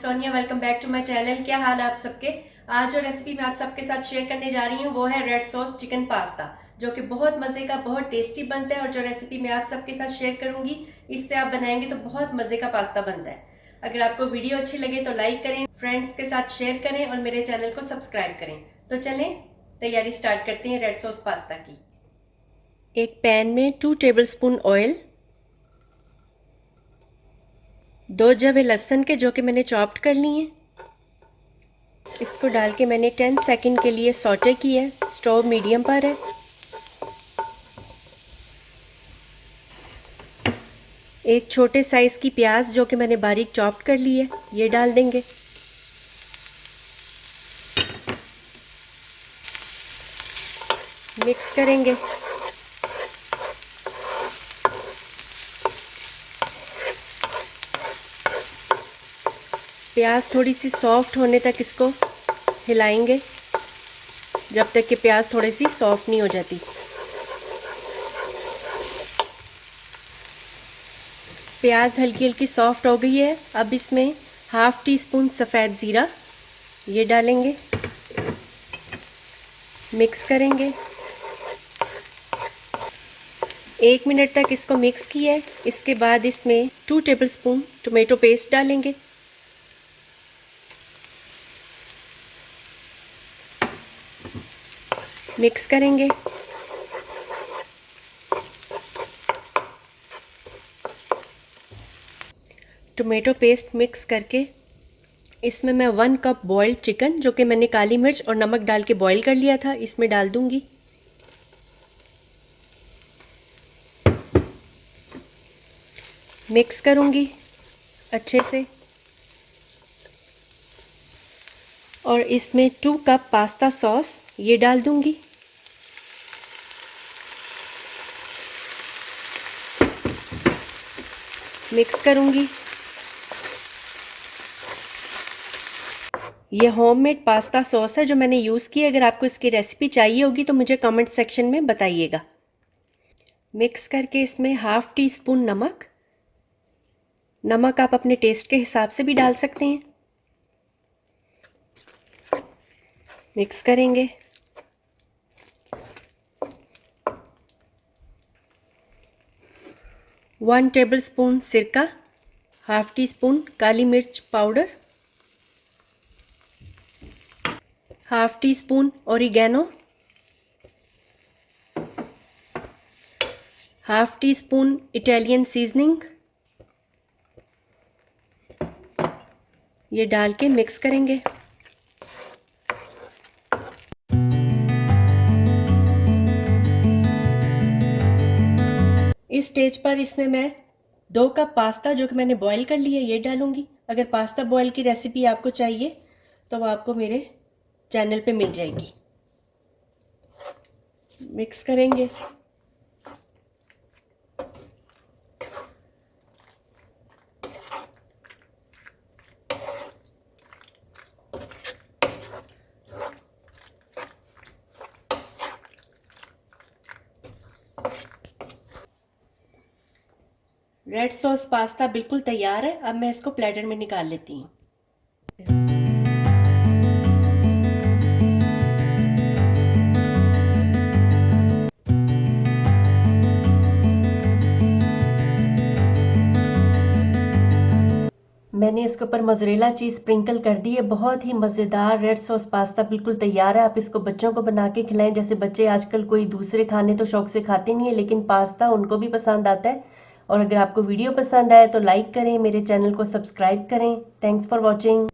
Sonia, welcome back to my channel. क्या हाल है आप सबके। आज जो रेसिपी मैं आप सबके साथ शेयर करने जा रही हूँ वो है रेड सॉस चिकन पास्ता, जो कि बहुत मज़े का, बहुत टेस्टी बनता है। और जो रेसिपी मैं आप सबके साथ शेयर करूंगी, इससे आप बनाएंगे तो बहुत मज़े का पास्ता बनता है। अगर आपको वीडियो अच्छी लगे तो लाइक करें, फ्रेंड्स के साथ शेयर करें और मेरे चैनल को सब्सक्राइब करें। तो चलें तैयारी स्टार्ट करते हैं रेड सॉस पास्ता की। एक पैन में 2 टेबलस्पून ऑयल, 2 जवे लहसुन के जो कि मैंने चॉप्ड कर लिए हैं, इसको डाल के मैंने 10 सेकंड के लिए सॉटे किया है। स्टोव मीडियम पर है। एक छोटे साइज़ की प्याज जो कि मैंने बारीक चॉप्ड कर ली है, ये डाल देंगे। मिक्स करेंगे। प्याज थोड़ी सी सॉफ्ट होने तक इसको हिलाएंगे, जब तक कि प्याज थोड़ी सी सॉफ्ट नहीं हो जाती। प्याज हल्की हल्की सॉफ्ट हो गई है। अब इसमें हाफ टी स्पून सफ़ेद ज़ीरा ये डालेंगे, मिक्स करेंगे। 1 मिनट तक इसको मिक्स किया है। इसके बाद इसमें 2 टेबलस्पून टोमेटो पेस्ट डालेंगे। मिक्स करेंगे। टोमेटो पेस्ट मिक्स करके इसमें मैं 1 कप बॉइल्ड चिकन जो कि मैंने काली मिर्च और नमक डाल के बॉईल कर लिया था, इसमें डाल दूंगी। मिक्स करूंगी अच्छे से और इसमें 2 कप पास्ता सॉस ये डाल दूंगी। मिक्स करूंगी। ये होममेड पास्ता सॉस है जो मैंने यूज़ की है। अगर आपको इसकी रेसिपी चाहिए होगी तो मुझे कमेंट सेक्शन में बताइएगा। मिक्स करके इसमें हाफ टी स्पून नमक, नमक आप अपने टेस्ट के हिसाब से भी डाल सकते हैं। मिक्स करेंगे। वन टेबल स्पून सिरका, हाफ टी स्पून काली मिर्च powder, half tea spoon oregano, half tea spoon Italian seasoning, ये डाल के मिक्स करेंगे। इस स्टेज पर इसमें मैं 2 कप पास्ता जो कि मैंने बॉईल कर लिया है ये डालूंगी। अगर पास्ता बॉईल की रेसिपी आपको चाहिए तो वो आपको मेरे चैनल पे मिल जाएगी। मिक्स करेंगे। रेड सॉस पास्ता बिल्कुल तैयार है। अब मैं इसको प्लेटर में निकाल लेती हूँ। मैंने इसके ऊपर मोज़रेला चीज़ स्प्रिंकल कर दी है। बहुत ही मज़ेदार रेड सॉस पास्ता बिल्कुल तैयार है। आप इसको बच्चों को बना के खिलाएं। जैसे बच्चे आजकल कोई दूसरे खाने तो शौक से खाते नहीं है, लेकिन पास्ता उनको भी पसंद आता है। और अगर आपको वीडियो पसंद आए तो लाइक करें, मेरे चैनल को सब्सक्राइब करें। Thanks for watching.